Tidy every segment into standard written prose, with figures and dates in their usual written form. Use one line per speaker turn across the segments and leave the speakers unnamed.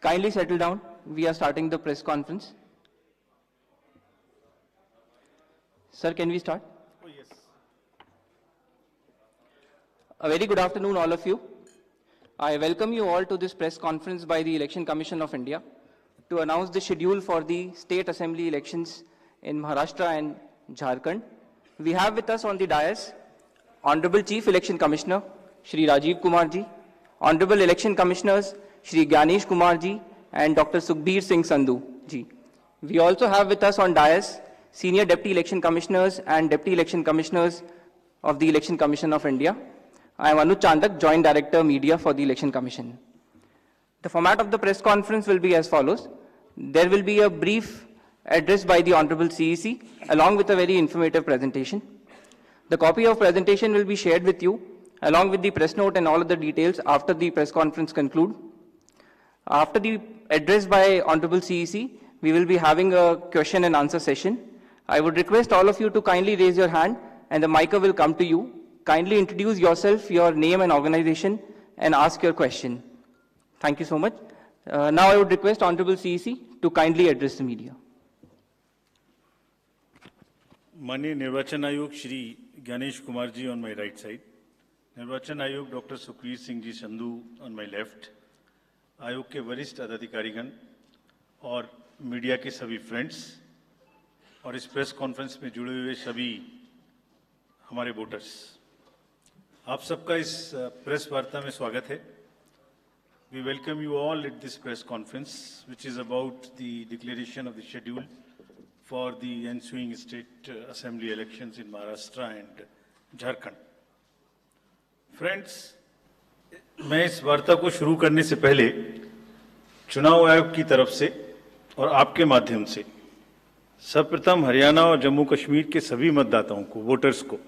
Kindly settle down. We are starting the press conference. Sir, can we start?
Oh, yes.
A very good afternoon, all of you. I welcome you all to this press conference by the Election Commission of India to announce the schedule for the state assembly elections in Maharashtra and Jharkhand. We have with us on the dais Honorable Chief Election Commissioner Shri Rajiv Kumar ji, Honorable Election Commissioners Shri Gyanesh Kumar ji and Dr. Sukhbir Singh Sandhu ji. We also have with us on dais Senior Deputy Election Commissioners and Deputy Election Commissioners of the Election Commission of India. I am Anuj Chandak, Joint Director Media for the Election Commission. The format of the press conference will be as follows. There will be a brief address by the Honorable CEC along with a very informative presentation. The copy of presentation will be shared with you along with the press note and all of the details after the press conference conclude. After the address by Honorable CEC, we will be having a question and answer session. I would request all of you to kindly raise your hand and the mic will come to you. Kindly introduce yourself, your name and organization and ask your question. Thank you so much. Now I would request Honorable CEC to kindly address the media.
माननीय निर्वाचन आयोग Shri Gyanesh Kumar ji on my right side, निर्वाचन आयोग doctor Sukhbir Singh ji Sandhu on my left, आयोग के वरिष्ठ अधिकारीगण और मीडिया के सभी फ्रेंड्स और इस प्रेस कॉन्फ्रेंस में जुड़े हुए सभी हमारे वोटर्स, आप सबका इस प्रेस वार्ता में स्वागत है. We welcome you all at this press conference, which is about the declaration of the schedule for the ensuing state assembly elections in Maharashtra and Jharkhand. Friends, मैं इस वार्ता को शुरू करने से पहले चुनाव आयोग की तरफ से और आपके माध्यम से सर्वप्रथम हरियाणा और जम्मू कश्मीर के सभी मतदाताओं को, वोटर्स को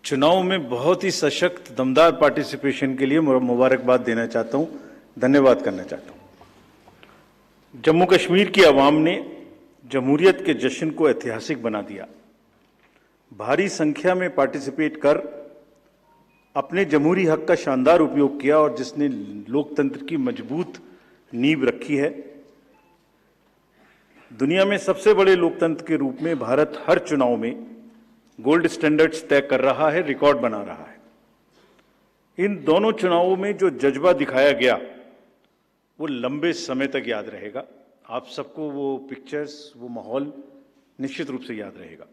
चुनाव में बहुत ही सशक्त दमदार पार्टिसिपेशन के लिए मुबारकबाद देना चाहता हूं, धन्यवाद करना चाहता हूं. जम्मू कश्मीर की आवाम ने जमहूरियत के जश्न को ऐतिहासिक बना दिया. भारी संख्या में पार्टिसिपेट कर अपने जमहूरी हक का शानदार उपयोग किया और जिसने लोकतंत्र की मजबूत नींव रखी है. दुनिया में सबसे बड़े लोकतंत्र के रूप में भारत हर चुनाव में गोल्ड स्टैंडर्ड्स तय कर रहा है, रिकॉर्ड बना रहा है. इन दोनों चुनावों में जो जज्बा दिखाया गया वो लंबे समय तक याद रहेगा. आप सबको वो पिक्चर्स, वो माहौल निश्चित रूप से याद रहेगा.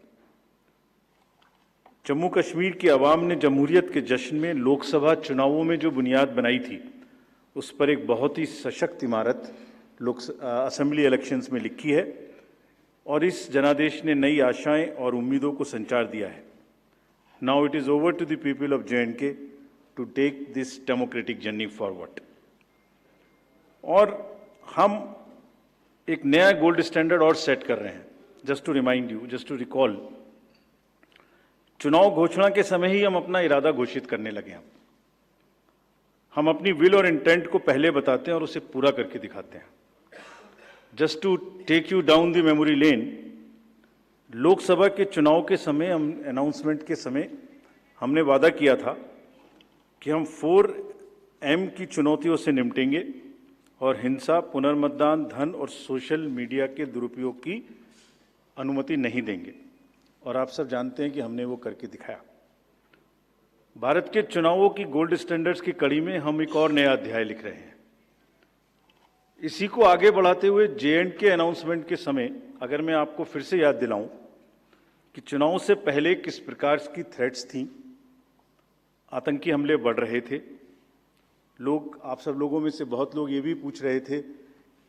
जम्मू कश्मीर की आवाम ने जमहूरियत के जश्न में लोकसभा चुनावों में जो बुनियाद बनाई थी उस पर एक बहुत ही सशक्त इमारत असेंबली इलेक्शंस में लिखी है और इस जनादेश ने नई आशाएं और उम्मीदों को संचार दिया है. Now it is over to the people of J&K to take this democratic journey forward. और हम एक नया गोल्ड स्टैंडर्ड और सेट कर रहे हैं. Just to remind you, just to recall, चुनाव घोषणा के समय ही हम अपना इरादा घोषित करने लगे हैं. हम अपनी विल और इंटेंट को पहले बताते हैं और उसे पूरा करके दिखाते हैं. Just to take you down the memory lane, Lok Sabha के चुनाव के समय, हम अनाउंसमेंट के समय हमने वादा किया था कि हम 4M की चुनौतियों से निपटेंगे और हिंसा, पुनर्मतदान, धन और सोशल मीडिया के दुरुपयोग की अनुमति नहीं देंगे. और आप सब जानते हैं कि हमने वो करके दिखाया. भारत के चुनावों की गोल्ड स्टैंडर्ड्स की कड़ी में हम एक और नया अध्याय लिख रहे हैं. इसी को आगे बढ़ाते हुए J&K अनाउंसमेंट के समय अगर मैं आपको फिर से याद दिलाऊं कि चुनाव से पहले किस प्रकार की थ्रेट्स थी, आतंकी हमले बढ़ रहे थे. लोग, आप सब लोगों में से बहुत लोग ये भी पूछ रहे थे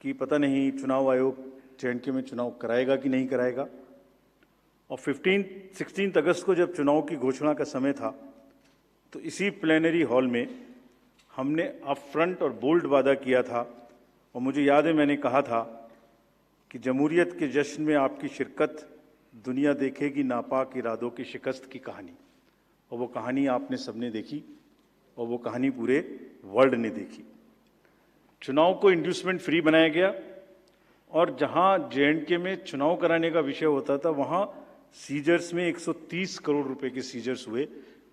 कि पता नहीं चुनाव आयोग J&K में चुनाव कराएगा कि नहीं कराएगा. और 16 अगस्त को जब चुनाव की घोषणा का समय था तो इसी प्लेनरी हॉल में हमने अप फ्रंट और बोल्ड वादा किया था. और मुझे याद है मैंने कहा था कि जमहूरियत के जश्न में आपकी शिरकत दुनिया देखेगी नापाक इरादों की शिकस्त की कहानी. और वो कहानी आपने सबने देखी और वो कहानी पूरे वर्ल्ड ने देखी. चुनाव को इंड्यूसमेंट फ्री बनाया गया और जहां J&K में चुनाव कराने का विषय होता था वहां सीजर्स में 130 करोड़ रुपए के सीजर्स हुए,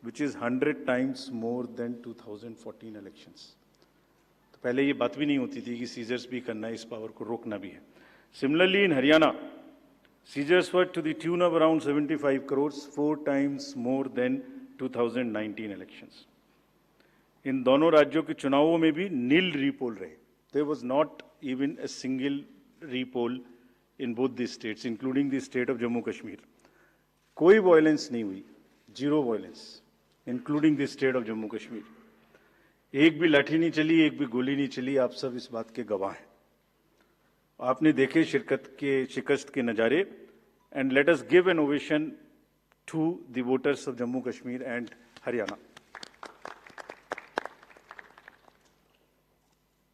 which is 100 times more than 2014 elections. पहले ये बात भी नहीं होती थी कि सीजर्स भी करना है, इस पावर को रोकना भी है. Similarly, in Haryana, seizures were to the tune of around 75 crores, 4 times more than 2019 elections. इन दोनों राज्यों के चुनावों में भी नील रीपोल रहे. There was not even a single repoll in both these states, including the state of Jammu Kashmir. कोई violence नहीं हुई, zero violence, including the state of Jammu Kashmir. एक भी लाठी नहीं चली, एक भी गोली नहीं चली. आप सब इस बात के गवाह हैं. आपने देखे शिकस्त के नज़ारे. And let us give an ovation to the voters of Jammu Kashmir and Haryana.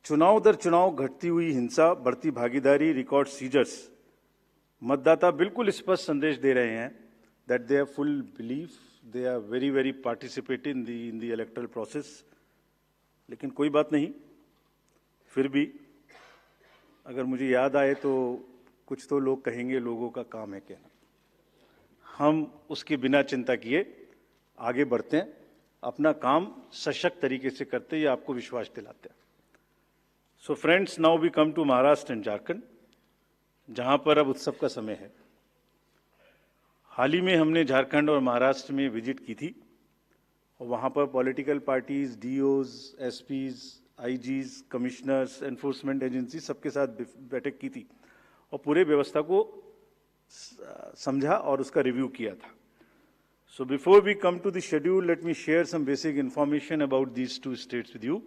चुनाव दर चुनाव घटती हुई हिंसा, बढ़ती भागीदारी, रिकॉर्ड सीजर्स, मतदाता बिल्कुल स्पष्ट संदेश दे रहे हैं that they have full belief, they are very very participate in the electoral process. लेकिन कोई बात नहीं, फिर भी अगर मुझे याद आए तो कुछ तो लोग कहेंगे लोगों का काम है कहना. हम उसके बिना चिंता किए आगे बढ़ते हैं, अपना काम सशक्त तरीके से करते हैं, ये आपको विश्वास दिलाते हैं. So friends, now we come to Maharashtra and Jharkhand, जहां पर अब उत्सव का समय है. हाल ही में हमने झारखंड और महाराष्ट्र में विजिट की थी और वहां पर political parties, DOs, SPs, IGs, commissioners, enforcement agency सबके साथ बैठक की थी और पूरे व्यवस्था को समझा और उसका रिव्यू किया था. So before we come to the schedule, let me share some basic information about these two states with you.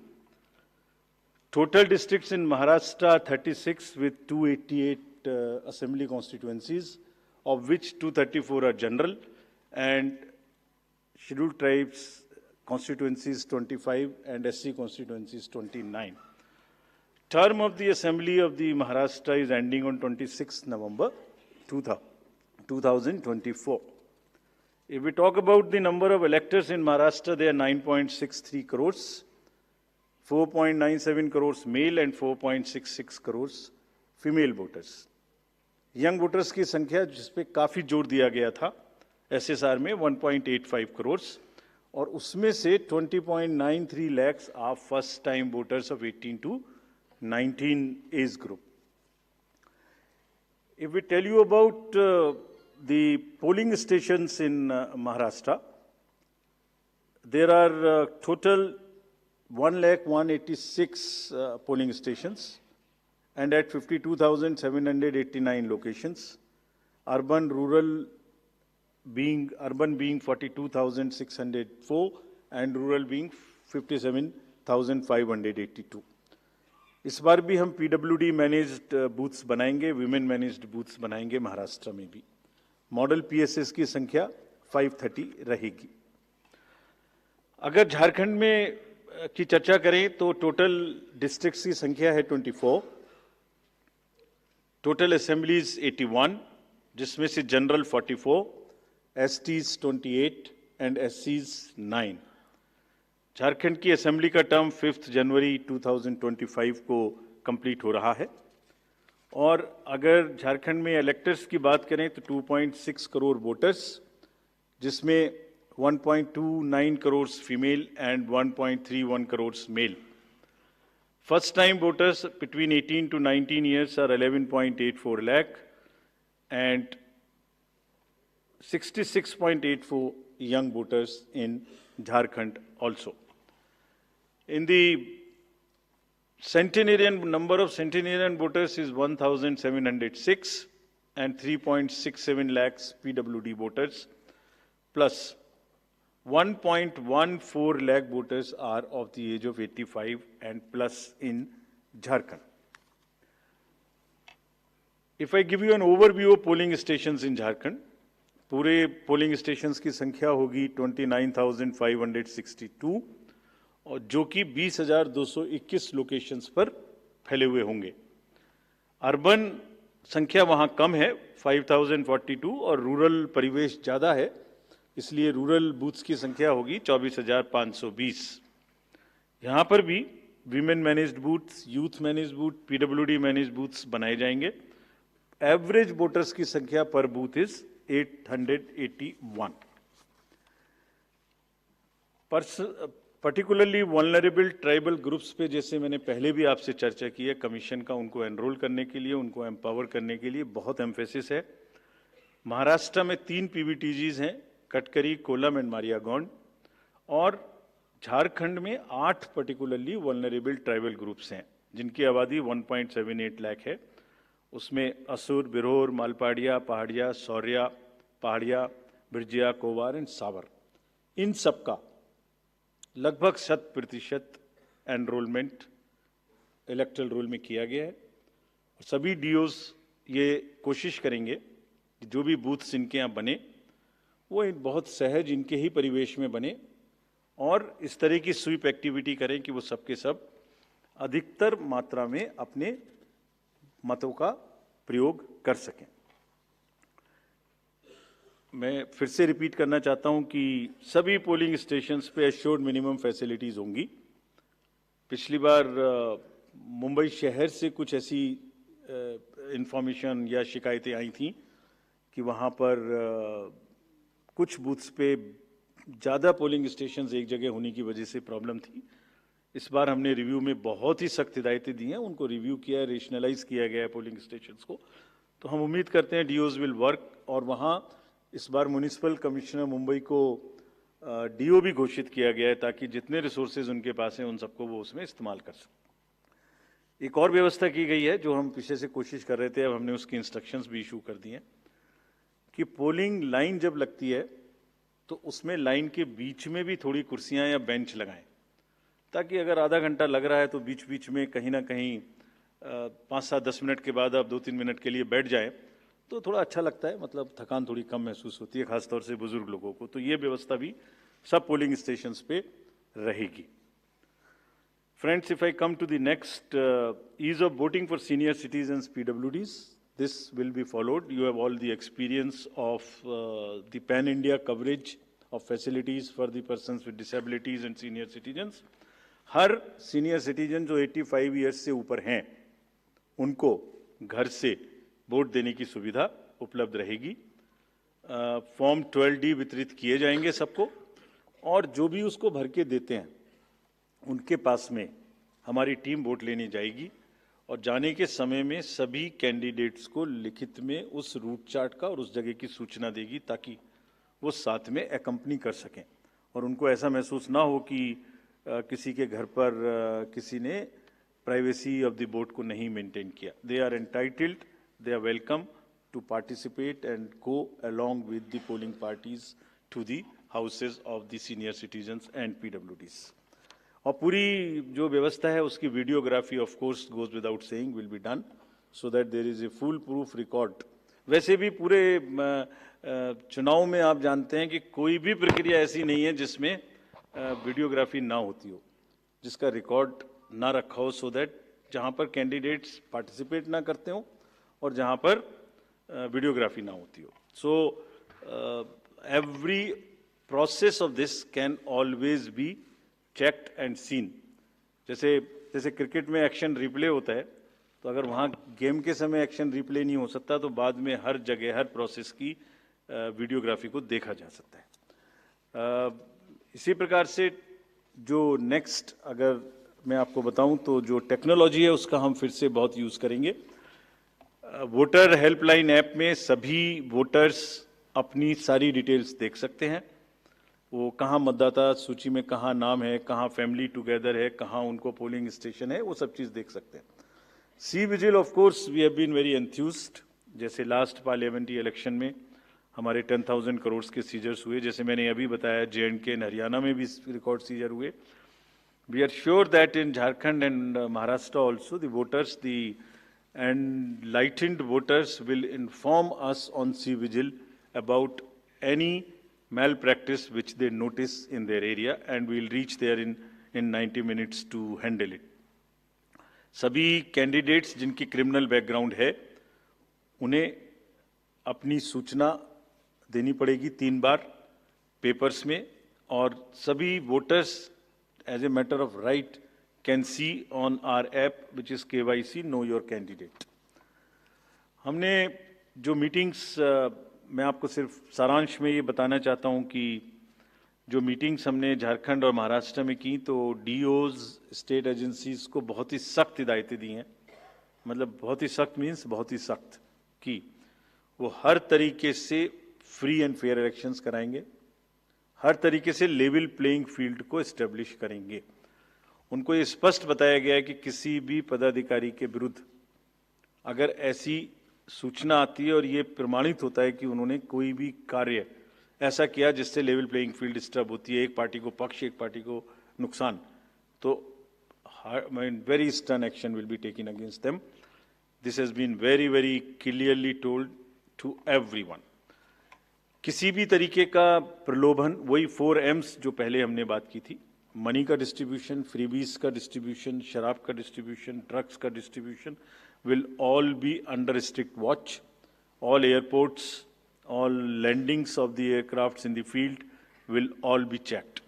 Total districts in Maharashtra 36 with 288 assembly constituencies, of which 234 are general, and scheduled tribes constituencies 25 and SC constituencies 29. Term of the assembly of the Maharashtra is ending on 26 November 2024. If we talk about the number of electors in Maharashtra, they are 9.63 crores. 4.97 crores male and 4.66 crores female voters. Young voters की संख्या जिस पे काफ़ी जोर दिया गया था SSR में 1.85 करोड़, और उसमें से 20.93 lakhs are first time voters of 18 to 19 age group. If we tell you about the polling stations in Maharashtra, there are total 1,186 polling stations and at 52,789 locations. Urban being 42,604 and rural being 57,582. इस बार भी हम PWD managed booths बनाएंगे, women managed booths बनाएंगे महाराष्ट्र में भी. Model PSS की संख्या 530 रहेगी. अगर झारखंड में की चर्चा करें तो टोटल डिस्ट्रिक्ट्स की संख्या है 24, टोटल असेंबलीज 81, जिसमें से जनरल 44, एसटीज 28 एंड एससीज 9. झारखंड की असेंबली का टर्म 5 जनवरी 2025 को कंप्लीट हो रहा है. और अगर झारखंड में इलेक्टर्स की बात करें तो 2.6 करोड़ वोटर्स, जिसमें 1.29 crores female and 1.31 crores male. First time voters between 18 to 19 years are 11.84 lakh and 66.84 young voters in Jharkhand also. In the centenarian, number of centenarian voters is 1,706 and 3.67 lakhs PWD voters, plus 1.14 lakh voters are of the age of 85 and plus in Jharkhand. If I give you an overview of polling stations in Jharkhand, पूरे polling stations की संख्या होगी 29,562 और जो कि 20,221 locations पर फैले हुए होंगे. अर्बन संख्या वहां कम है 5,042 और रूरल परिवेश ज्यादा है, इसलिए रूरल बूथ्स की संख्या होगी 24,520. यहाँ पर भी women managed booths, youth managed booth, PWD managed booths बनाए जाएंगे. एवरेज वोटर्स की संख्या पर booth is 881. Particularly vulnerable tribal groups पे जैसे मैंने पहले भी आपसे चर्चा की है, कमीशन का उनको एनरोल करने के लिए, उनको एम्पावर करने के लिए बहुत एम्फेसिस है। महाराष्ट्र में 3 पीवीटीजीज हैं, कटकरी, कोलम एंड मारियागौंड, और झारखंड में 8 पर्टिकुलरली वल्नरेबल ट्राइबल ग्रुप्स हैं जिनकी आबादी 1.78 लाख है। उसमें असुर, बिरहोर, मालपाड़िया, पहाड़िया, सौर्या, पहाड़िया, बिरजिया, कोवार एंड सावर, इन सबका लगभग 100% एनरोलमेंट इलेक्टरल रोल में किया गया है। सभी डीओज ये कोशिश करेंगे कि जो भी बूथ्स इनके यहाँ बने वो बहुत सहज इनके ही परिवेश में बने और इस तरह की स्वीप एक्टिविटी करें कि वो सबके सब अधिकतर मात्रा में अपने मतों का प्रयोग कर सकें। मैं फिर से रिपीट करना चाहता हूं कि सभी पोलिंग स्टेशंस पे एश्योर्ड मिनिमम फैसिलिटीज होंगी। पिछली बार मुंबई शहर से कुछ ऐसी इंफॉर्मेशन या शिकायतें आई थी कि वहां पर कुछ बूथ्स पे ज़्यादा पोलिंग स्टेशंस एक जगह होने की वजह से प्रॉब्लम थी। इस बार हमने रिव्यू में बहुत ही सख्त हिदायतें दी हैं, उनको रिव्यू किया है, रेशनलाइज किया गया है पोलिंग स्टेशंस को। तो हम उम्मीद करते हैं डीओज विल वर्क, और वहाँ इस बार म्युनिसिपल कमिश्नर मुंबई को डीओ भी घोषित किया गया है ताकि जितने रिसोर्सेज उनके पास हैं उन सबको वो उसमें इस्तेमाल कर सकें। एक और व्यवस्था की गई है जो हम पीछे से कोशिश कर रहे थे, अब हमने उसकी इंस्ट्रक्शंस भी इशू कर दिए हैं कि पोलिंग लाइन जब लगती है तो उसमें लाइन के बीच में भी थोड़ी कुर्सियां या बेंच लगाएं, ताकि अगर आधा घंटा लग रहा है तो बीच बीच में कहीं ना कहीं 5-7-10 मिनट के बाद आप 2-3 मिनट के लिए बैठ जाएं तो थोड़ा अच्छा लगता है, मतलब थकान थोड़ी कम महसूस होती है, खासतौर से बुजुर्ग लोगों को। तो ये व्यवस्था भी सब पोलिंग स्टेशंस पे रहेगी। Friends, if I come to the next, ease of voting for senior citizens, PWDs, this will be followed. You have all the experience of the pan-India coverage of facilities for the persons with disabilities and senior citizens. Her senior citizen जो 85 years से ऊपर हैं, उनको घर से vote देने की सुविधा उपलब्ध रहेगी। फॉर्म 12D वितरित किए जाएंगे सबको, और जो भी उसको भर के देते हैं उनके पास में हमारी टीम वोट लेने जाएगी और जाने के समय में सभी कैंडिडेट्स को लिखित में उस रूट चार्ट का और उस जगह की सूचना देगी ताकि वो साथ में एकम्पनी कर सकें और उनको ऐसा महसूस ना हो कि किसी के घर पर किसी ने प्राइवेसी ऑफ द वोट को नहीं मेंटेन किया। They are entitled, they are welcome to participate and go along with the polling parties to the houses of the senior citizens and PWDs. और पूरी जो व्यवस्था है उसकी videography of course goes without saying will be done so that there is a foolproof record. वैसे भी पूरे चुनाव में आप जानते हैं कि कोई भी प्रक्रिया ऐसी नहीं है जिसमें वीडियोग्राफी ना होती हो, जिसका रिकॉर्ड ना रखा हो, सो दैट जहां पर कैंडिडेट्स पार्टिसिपेट ना करते हो और जहां पर वीडियोग्राफी ना होती हो। So every process of this can always be checked and seen. जैसे क्रिकेट में एक्शन रिप्ले होता है, तो अगर वहाँ गेम के समय एक्शन रिप्ले नहीं हो सकता तो बाद में हर जगह हर प्रोसेस की वीडियोग्राफी को देखा जा सकता है। इसी प्रकार से जो नेक्स्ट अगर मैं आपको बताऊं तो जो टेक्नोलॉजी है उसका हम फिर से बहुत यूज़ करेंगे। वोटर हेल्पलाइन ऐप में सभी वोटर्स अपनी सारी डिटेल्स देख सकते हैं, वो कहाँ मतदाता सूची में कहाँ नाम है, कहाँ फैमिली टुगेदर है, कहाँ उनको पोलिंग स्टेशन है, वो सब चीज़ देख सकते हैं। C vigil of course we have been very enthused. जैसे लास्ट पार्लियामेंट्री इलेक्शन में हमारे 10,000 करोड़ के सीजर्स हुए, जैसे मैंने अभी बताया J&K एंड हरियाणा में भी रिकॉर्ड सीजर हुए। We are sure that in Jharkhand and Maharashtra also the voters the enlightened voters will inform us on C Vigil about any malpractice which they notice in their area and we will reach there in 90 minutes to handle it. सभी candidates जिनकी criminal background है उन्हें अपनी सूचना देनी पड़ेगी 3 बार papers में, और सभी voters as a matter of right can see on our app which is KYC Know Your Candidate. हमने जो मीटिंग्स मैं आपको सिर्फ सारांश में ये बताना चाहता हूँ कि जो मीटिंग्स हमने झारखंड और महाराष्ट्र में की, तो डीओज स्टेट एजेंसीज को बहुत ही सख्त हिदायतें दी हैं। मतलब बहुत ही सख्त मीन्स बहुत ही सख्त, कि वो हर तरीके से फ्री एंड फेयर इलेक्शंस कराएंगे, हर तरीके से लेवल प्लेइंग फील्ड को एस्टेब्लिश करेंगे। उनको ये स्पष्ट बताया गया है कि किसी भी पदाधिकारी के विरुद्ध अगर ऐसी सूचना आती है और ये प्रमाणित होता है कि उन्होंने कोई भी कार्य ऐसा किया जिससे लेवल प्लेइंग फील्ड डिस्टर्ब होती है, एक पार्टी को पक्ष एक पार्टी को नुकसान, तो very stern action will be taken against them. This has been very, very clearly told to everyone. किसी भी तरीके का प्रलोभन, वही 4 M's जो पहले हमने बात की थी, मनी का डिस्ट्रीब्यूशन, फ्रीबीज का डिस्ट्रीब्यूशन, शराब का डिस्ट्रीब्यूशन, ड्रग्स का distribution, will all be under strict watch. All airports, all landings of the aircrafts in the field will all be checked.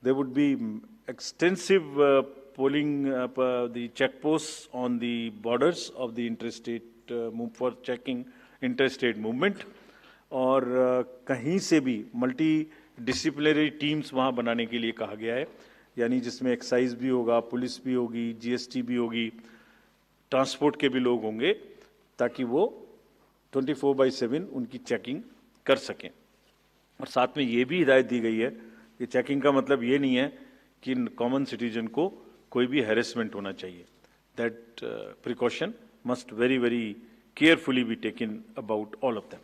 There would be extensive polling, the checkposts on the borders of the interstate for checking interstate movement. और कहीं से भी multi disciplinary teams वहाँ बनाने के लिए कहा गया है, यानी जिसमें एक्साइज भी होगा, पुलिस भी होगी, जीएसटी भी होगी, ट्रांसपोर्ट के भी लोग होंगे, ताकि वो 24/7 उनकी चेकिंग कर सकें। और साथ में ये भी हिदायत दी गई है कि चेकिंग का मतलब ये नहीं है कि कॉमन सिटीजन को कोई भी हैरेसमेंट होना चाहिए। That precaution must very very carefully be taken about all of them.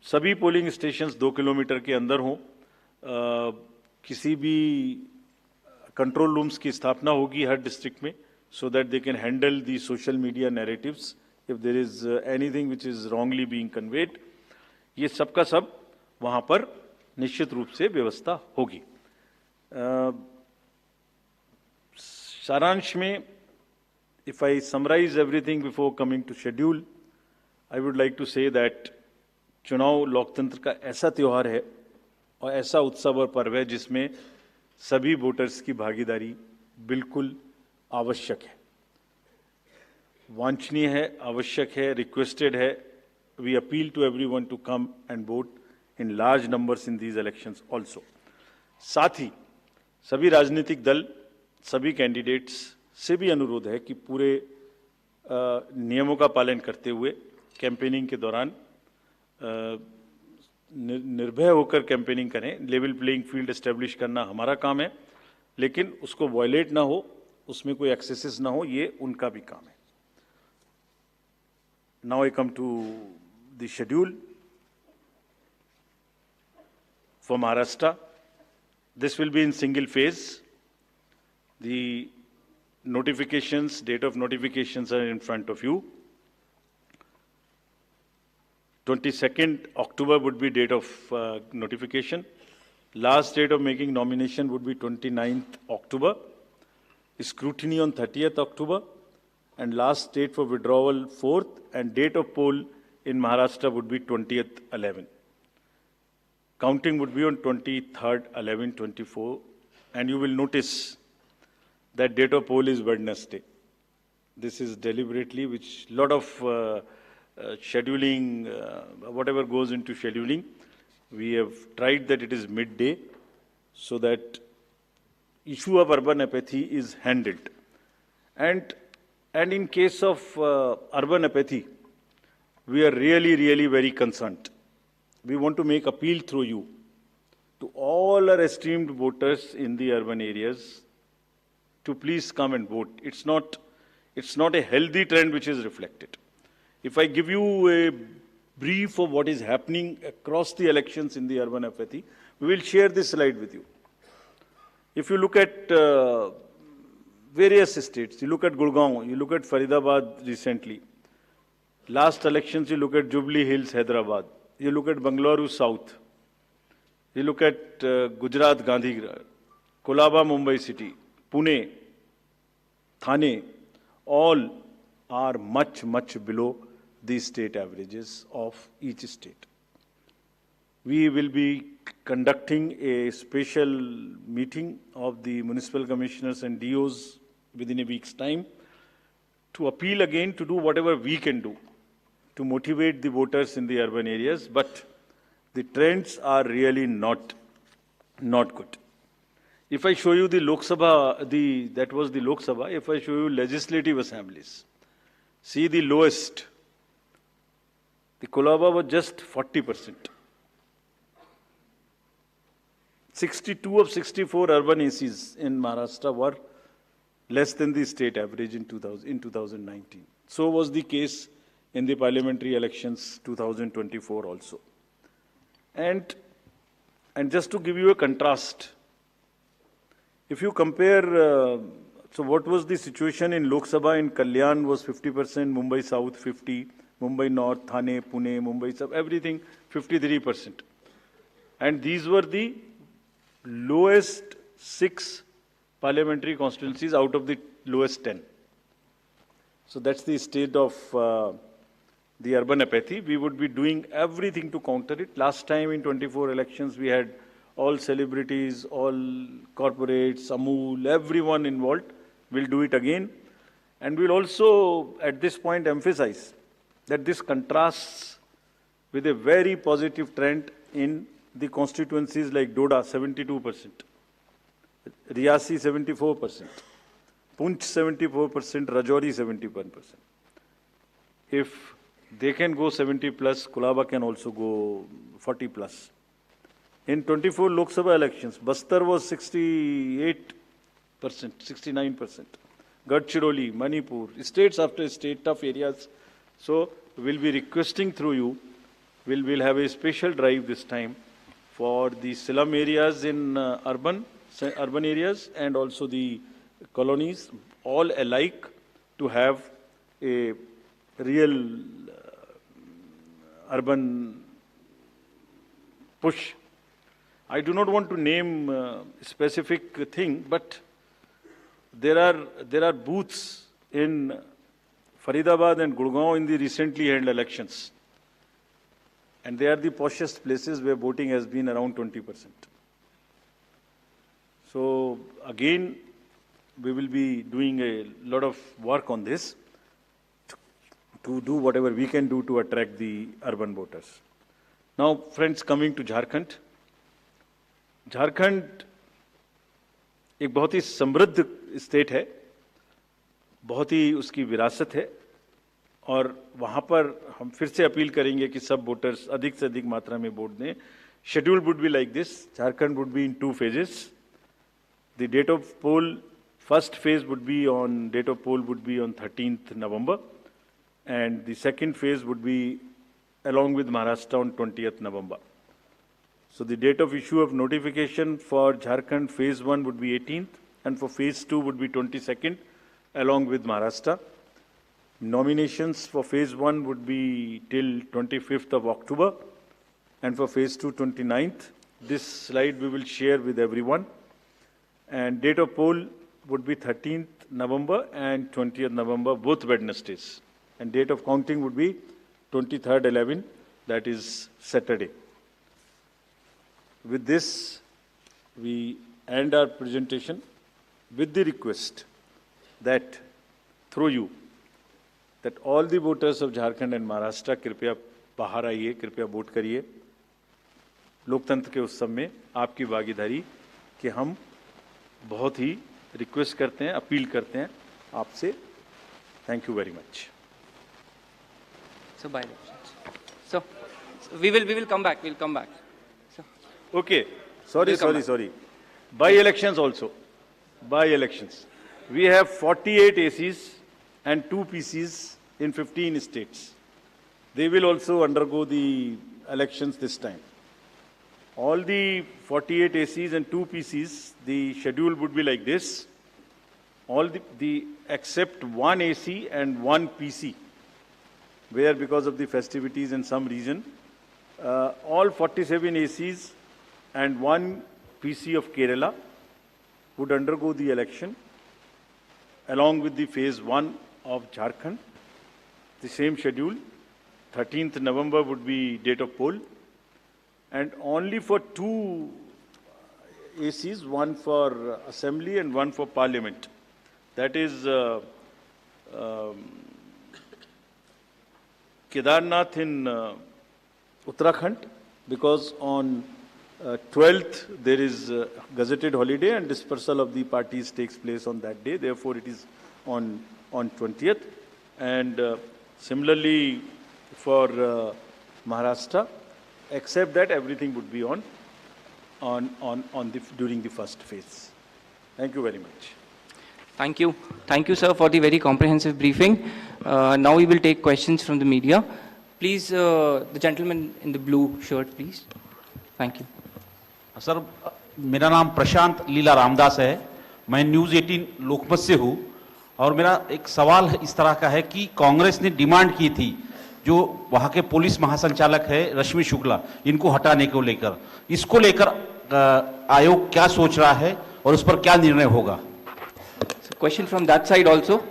सभी पोलिंग स्टेशंस 2 किलोमीटर के अंदर हों। किसी भी कंट्रोल रूम्स की स्थापना होगी हर डिस्ट्रिक्ट में, so that they can handle the social media narratives if there is anything which is wrongly being conveyed. ये सब का सब वहाँ पर निश्चित रूप से व्यवस्था होगी। सारांश में, if I summarize everything before coming to schedule, I would like to say that चुनाव लोकतंत्र का ऐसा त्योहार है और ऐसा उत्सव और पर्व है जिसमें सभी वोटर्स की भागीदारी बिल्कुल आवश्यक है, वांछनीय है, आवश्यक है, रिक्वेस्टेड है। We appeal to everyone to come and vote in large numbers in these elections also. साथ ही सभी राजनीतिक दल, सभी कैंडिडेट्स से भी अनुरोध है कि पूरे नियमों का पालन करते हुए कैंपेनिंग के दौरान निर्भय होकर कैंपेनिंग करें। लेवल प्लेइंग फील्ड एस्टेब्लिश करना हमारा काम है, लेकिन उसको वायलेट ना हो, उसमें कोई एक्सेसेस ना हो, ये उनका भी काम है। Now I come to the schedule for Maharashtra. This will be in single phase. The notifications, date of notifications are in front of you. 22nd October would be date of notification. Last date of making nomination would be 29th October. Scrutiny on 30th October. And last date for withdrawal 4th, and date of poll in Maharashtra would be 20th 11. Counting would be on 23rd 11/24, and you will notice that date of poll is Wednesday. This is deliberately, which lot of scheduling, whatever goes into scheduling, we have tried that it is midday, so that issue of urban apathy is handled. And in case of urban apathy, we are really very concerned. We want to make appeal through you to all our esteemed voters in the urban areas to please come and vote. It's not a healthy trend which is reflected. If I give you a brief of what is happening across the elections in the urban apathy, we will share this slide with you. If you look at various states, you look at Gurgaon, you look at Faridabad recently. Last elections, you look at Jubilee Hills, Hyderabad. You look at Bangalore South. You look at Gujarat, Gandhigram, Kolaba, Mumbai City, Pune, Thane, all are much below the state averages of each state. We will be conducting a special meeting of the municipal commissioners and DOs within a week's time to appeal again to do whatever we can do to motivate the voters in the urban areas, but the trends are really not not good. If I show you the Lok Sabha, that was the Lok Sabha. If I show you legislative assemblies, see the lowest. The Colaba was just 40%. 62 of 64 urban ACs in Maharashtra were less than the state average in 2019. So was the case in the parliamentary elections 2024 also. And just to give you a contrast, if you compare, so what was the situation in Lok Sabha in Kalyan was 50%, Mumbai South 50, Mumbai North, Thane, Pune, Mumbai South, everything 53%. And these were the lowest 6 parliamentary constituencies out of the lowest 10. So that's the state of the urban apathy. We would be doing everything to counter it. Last time in 24 elections, we had all celebrities, all corporates, Amul, everyone involved. We'll do it again. And we'll also, at this point, emphasize that this contrasts with a very positive trend in the constituencies like Doda, 72%, Riyasi, 74%, Punch, 74%, Rajouri, 71%. If they can go 70 plus, Colaba can also go 40 plus. In 24 Lok Sabha elections, Bastar was 68%, 69%. Gadchiroli, Manipur, states after state, tough areas. So we'll be requesting through you, we'll have a special drive this time for the slum areas in urban areas and also the colonies, all alike, to have a real urban push. I do not want to name a specific thing, but there are booths in Faridabad and Gurgaon in the recently held elections. And they are the poshest places where voting has been around 20%. So again, we will be doing a lot of work on this to do whatever we can do to attract the urban voters. Now, friends, coming to Jharkhand. Jharkhand एक बहुत ही समृद्ध state है, बहुत ही उसकी विरासत है और वहाँ पर हम फिर से अपील करेंगे कि सब वोटर्स अधिक से अधिक मात्रा में वोट दें. Schedule would be like this. Jharkhand would be in 2 phases. The date of poll, first phase would be on 13th November, and the second phase would be along with Maharashtra on 20th November. So the date of issue of notification for Jharkhand phase 1 would be 18th, and for phase 2 would be 22nd, along with Maharashtra. Nominations for phase 1 would be till 25th of October, and for phase 2, 29th. This slide we will share with everyone. And date of poll would be 13th November and 20th November, both Wednesdays. And date of counting would be 23rd 11, that is Saturday. With this, we end our presentation with the request that through you, that all the voters of Jharkhand and Maharashtra कृपया बाहर आइए, कृपया vote करिए. लोकतंत्र के उत्सव में आपकी भागीदारी कि हम बहुत ही रिक्वेस्ट करते हैं, अपील करते हैं आपसे. Thank you very much.
So by elections. So we will come back. We'll come back. So,
okay. Sorry. By elections also. By elections. We have 48 ACs and 2 PCs in 15 states. They will also undergo the elections this time. All the 48 ACs and 2 PCs, the schedule would be like this. All the except 1 AC and 1 PC, where because of the festivities in some region, all 47 ACs and 1 PC of Kerala would undergo the election along with the phase 1 of Jharkhand. The same schedule. 13th November would be date of poll. And only for 2 ACs, one for assembly and one for parliament. That is Kedarnath in Uttarakhand, because on 12th, there is a gazetted holiday and dispersal of the parties takes place on that day. Therefore, it is on 20th. And similarly for Maharashtra, except that everything would be during the first phase. Thank you very much.
Thank you. Thank you, sir, for the very comprehensive briefing. Now we will take questions from the media. Please, the gentleman in the blue shirt, please. Thank you.
Sir, मेरा नाम प्रशांत लीला रामदास है। मैं news 18 लोकमत से हूँ और मेरा एक सवाल इस तरह का है कि कांग्रेस ने डिमांड की थी जो वहाँ के पुलिस महासंचालक है रश्मि शुक्ला, इनको हटाने को लेकर, इसको लेकर आयोग क्या सोच रहा है और उस पर क्या निर्णय होगा?
Question from that side also,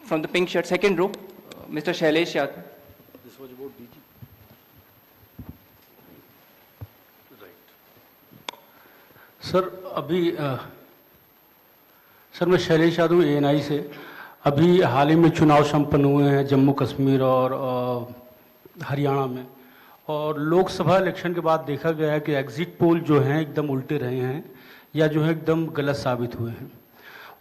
from the pink shirt, second row, Mr. Shailesh Yadav.
This was about DG. Right.
Sir अभी सर मैं शैलेश यादव ANI से। अभी हाल ही में चुनाव संपन्न हुए हैं जम्मू कश्मीर और हरियाणा में, और लोकसभा इलेक्शन के बाद देखा गया है कि एग्जिट पोल जो हैं एकदम उल्टे रहे हैं या जो है एकदम गलत साबित हुए हैं,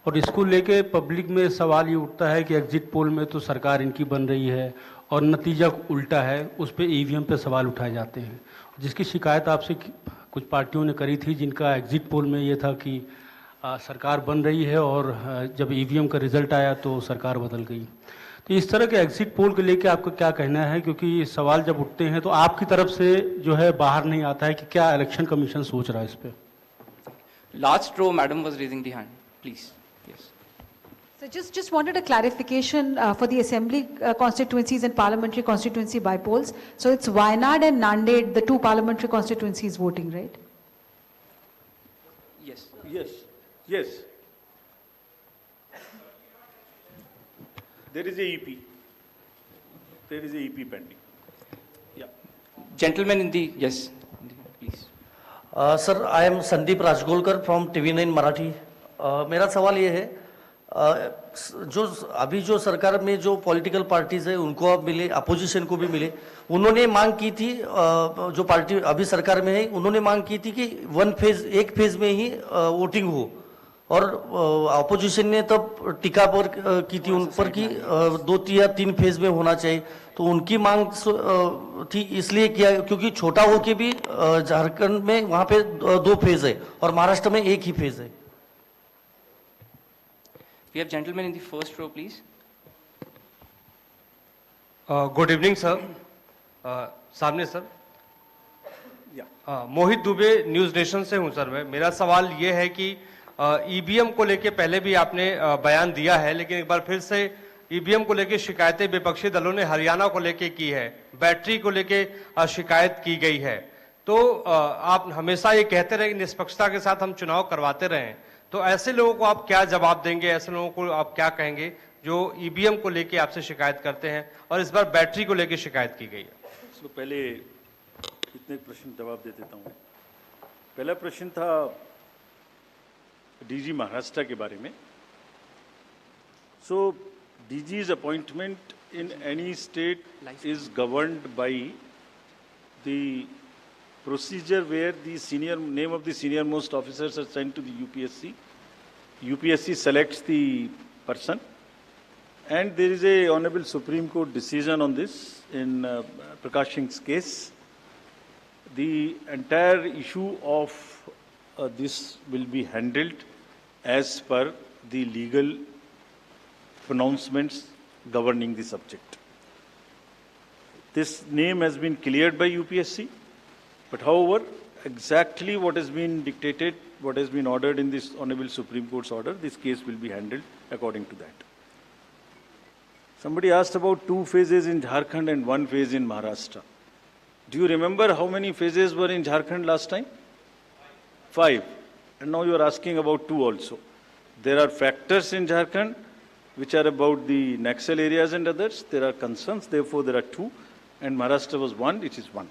और इसको लेके पब्लिक में सवाल ये उठता है कि एग्जिट पोल में तो सरकार इनकी बन रही है और नतीजा उल्टा है, उस पर EVM पे सवाल उठाए जाते हैं, जिसकी शिकायत आपसे कुछ पार्टियों ने करी थी जिनका एग्जिट पोल में ये था कि सरकार बन रही है और जब EVM का रिजल्ट आया तो सरकार बदल गई। तो इस तरह के एग्जिट पोल को लेके आपका क्या कहना है, क्योंकि सवाल जब उठते हैं तो आपकी तरफ से जो है बाहर नहीं आता है कि क्या इलेक्शन कमीशन सोच रहा है इस पर?
Last row, madam was raising the hand. Please. Yes.
So just wanted a clarification for the assembly constituencies and parliamentary constituency by polls. So it's Wayanad and Nanded, the two parliamentary constituencies voting, right?
Yes.
Yes. Yes. There is a EP. There is a EP pending. Yeah.
Gentleman in the, yes, please.
Sir I am Sandeep Rajgolkar from TV9 Marathi. मेरा सवाल ये है, जो अभी जो सरकार में जो पॉलिटिकल पार्टीज है उनको अब मिले, अपोजिशन को भी मिले, उन्होंने मांग की थी, जो पार्टी अभी सरकार में है उन्होंने मांग की थी कि एक फेज में ही वोटिंग हो, और अपोजिशन ने तब टीका पर की थी उन पर कि 2 या 3 फेज में होना चाहिए। तो उनकी मांग थी इसलिए किया क्योंकि छोटा हो के भी झारखंड में वहां पे 2 फेज है और महाराष्ट्र में 1 ही फेज है।
We have gentlemen in the first row, please.
Good evening sir. सामने सर। मोहित दुबे न्यूज़ नेशन से हूं सर मैं। मेरा सवाल ये है कि EVM को लेके पहले भी आपने बयान दिया है, लेकिन एक बार फिर से EVM को लेके शिकायतें विपक्षी दलों ने हरियाणा को लेके की है, बैटरी को लेके शिकायत की गई है। तो आप हमेशा ये कहते रहे कि निष्पक्षता के साथ हम चुनाव करवाते रहें, तो ऐसे लोगों को आप क्या जवाब देंगे, ऐसे लोगों को आप क्या कहेंगे जो EVM को लेके आपसे शिकायत करते हैं और इस बार बैटरी को लेके शिकायत की गई है?
तो पहले इतने प्रश्न जवाब दे देता हूँ। पहला प्रश्न था DG महाराष्ट्र के बारे में। So DG's appointment in any state is governed by the procedure where the name of the senior most officers are sent to the UPSC. UPSC selects the person, and there is a Honorable Supreme Court decision on this in Prakash Singh's case. The entire issue of this will be handled as per the legal pronouncements governing the subject. This name has been cleared by UPSC, but however, exactly what has been dictated, what has been ordered in this Honorable Supreme Court's order, this case will be handled according to that. Somebody asked about 2 phases in Jharkhand and 1 phase in Maharashtra. Do you remember how many phases were in Jharkhand last time? 5. And now you are asking about 2 also. There are factors in Jharkhand which are about the Naxal areas and others. There are concerns, therefore there are 2. And Maharashtra was 1, which is 1.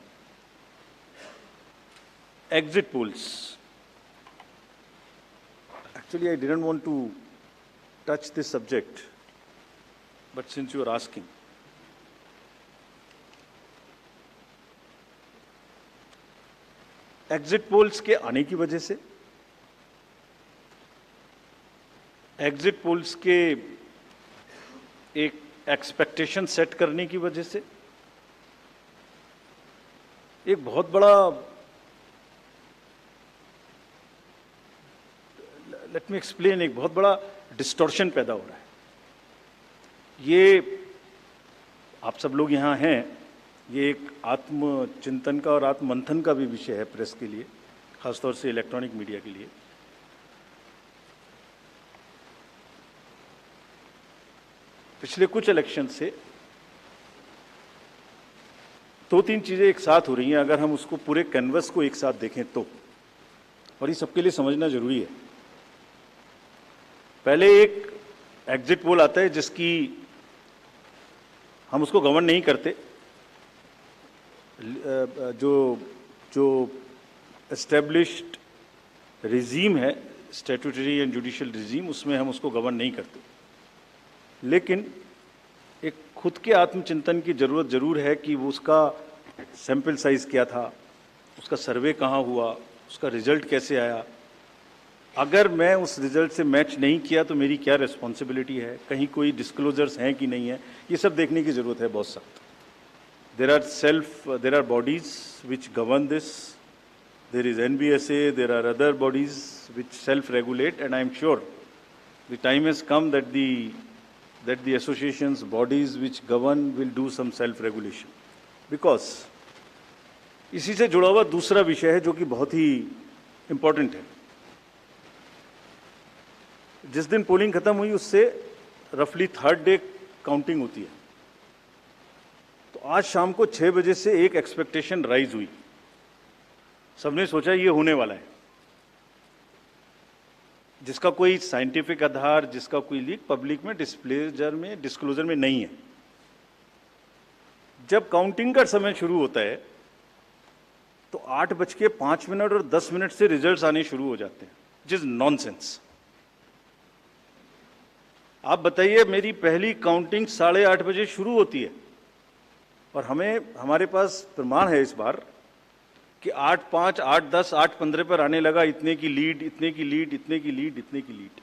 Exit polls. Actually, I didn't want to touch this subject, but since you are asking. Exit polls के आने की वजह से, exit polls के एक expectation set करने की वजह से एक बहुत बड़ा, लेट मी एक्सप्लेन, एक बहुत बड़ा डिस्टॉर्शन पैदा हो रहा है। ये आप सब लोग यहाँ हैं, ये एक आत्मचिंतन का और आत्ममंथन का भी विषय है प्रेस के लिए, खासतौर से इलेक्ट्रॉनिक मीडिया के लिए। पिछले कुछ इलेक्शन से दो तीन चीजें एक साथ हो रही हैं, अगर हम उसको पूरे कैनवस को एक साथ देखें तो, और ये सबके लिए समझना जरूरी है। पहले एक एग्जिट पोल आता है जिसकी हम उसको गवर्न नहीं करते, जो एस्टेब्लिश्ड रिजीम है, स्टैट्यूटरी एंड जुडिशियल रिजीम, उसमें हम उसको गवर्न नहीं करते। लेकिन एक खुद के आत्मचिंतन की जरूरत जरूर है कि वो उसका सैंपल साइज क्या था, उसका सर्वे कहाँ हुआ, उसका रिजल्ट कैसे आया। अगर मैं उस रिजल्ट से मैच नहीं किया तो मेरी क्या रिस्पॉन्सिबिलिटी है, कहीं कोई डिस्क्लोजर्स हैं कि नहीं है, ये सब देखने की जरूरत है बहुत सख्त। there are bodies which govern this, there is NBSA, there are other bodies which self-regulate, and I am sure the time has come that the associations, bodies which govern will do some self-regulation, because इसी से जुड़ा हुआ दूसरा विषय है जो कि बहुत ही इंपॉर्टेंट है। जिस दिन पोलिंग खत्म हुई उससे रफली थर्ड डे काउंटिंग होती है, तो आज शाम को 6 बजे से एक एक्सपेक्टेशन राइज हुई। सबने सोचा ये होने वाला है, जिसका कोई साइंटिफिक आधार, जिसका कोई लीक पब्लिक में डिस्क्लोजर में नहीं है। जब काउंटिंग का समय शुरू होता है तो 8:05 और 10 मिनट से रिजल्ट्स आने शुरू हो जाते हैं, विच इज नॉनसेंस। आप बताइए, मेरी पहली काउंटिंग 8:30 बजे शुरू होती है और हमारे पास प्रमाण है इस बार कि 8:05, 8:10, 8:15 पर आने लगा, इतने की लीड, इतने की लीड, इतने की लीड, इतने की लीड।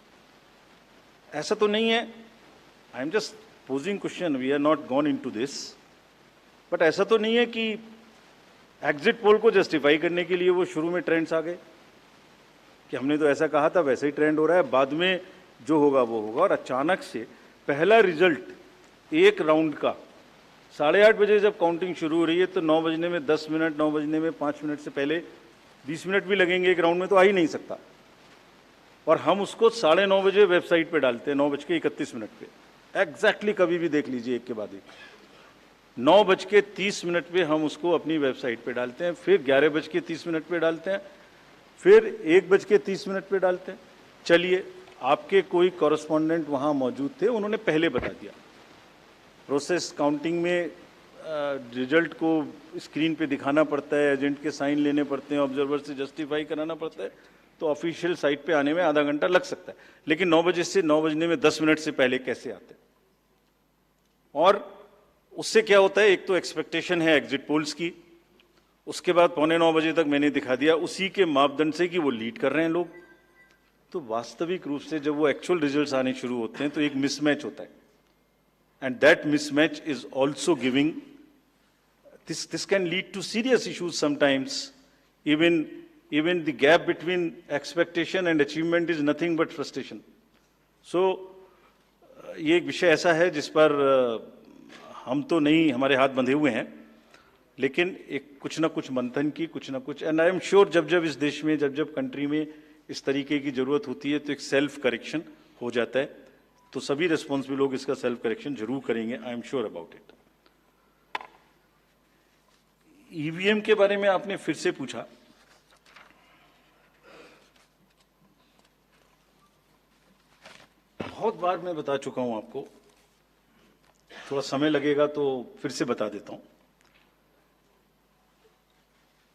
ऐसा तो नहीं है, I am just posing question, we are not gone into this, but ऐसा तो नहीं है कि एग्जिट पोल को जस्टिफाई करने के लिए वो शुरू में ट्रेंड्स आ गए कि हमने तो ऐसा कहा था, वैसे ही ट्रेंड हो रहा है, बाद में जो होगा वो होगा। और अचानक से पहला रिजल्ट एक राउंड का 8:30 बजे जब काउंटिंग शुरू हो रही है तो 9 बजने में 10 मिनट, 9 बजने में 5 मिनट से पहले 20 मिनट भी लगेंगे एक राउंड में, तो आ ही नहीं सकता। और हम उसको 9:30 बजे वेबसाइट पे डालते हैं, 9:31 पे एग्जैक्टली, कभी भी देख लीजिए एक के बाद एक। 9:30 पे हम उसको अपनी वेबसाइट पे डालते हैं, फिर 11:30 पे डालते हैं, फिर 1:30 पे डालते हैं। चलिए, आपके कोई कॉरेस्पॉन्डेंट वहाँ मौजूद थे, उन्होंने पहले बता दिया। प्रोसेस काउंटिंग में रिजल्ट को स्क्रीन पे दिखाना पड़ता है, एजेंट के साइन लेने पड़ते हैं, ऑब्जर्वर से जस्टिफाई कराना पड़ता है, तो ऑफिशियल साइट पे आने में आधा घंटा लग सकता है। लेकिन 9 बजे से 9 बजने में 10 मिनट से पहले कैसे आते हैं? और उससे क्या होता है, एक तो एक्सपेक्टेशन है एग्जिट पोल्स की, उसके बाद 8:45 बजे तक मैंने दिखा दिया, उसी के मापदंड से कि वो लीड कर रहे हैं लोग। तो वास्तविक रूप से जब वो एक्चुअल रिजल्ट्स आने शुरू होते हैं तो एक मिसमैच होता है, and that mismatch is also giving, this can lead to serious issues sometimes. Even the gap between expectation and achievement is nothing but frustration. So ये एक विषय ऐसा है जिस पर हम तो नहीं, हमारे हाथ बंधे हुए हैं, लेकिन एक कुछ ना कुछ मंथन की, कुछ ना कुछ, एंड आई एम श्योर जब इस देश में, जब कंट्री में इस तरीके की जरूरत होती है तो एक सेल्फ करेक्शन हो जाता है, तो सभी रिस्पॉन्सिबल लोग इसका सेल्फ करेक्शन जरूर करेंगे, I am sure about it. EVM के बारे में आपने फिर से पूछा। बहुत बार मैं बता चुका हूं आपको, थोड़ा समय लगेगा तो फिर से बता देता हूं।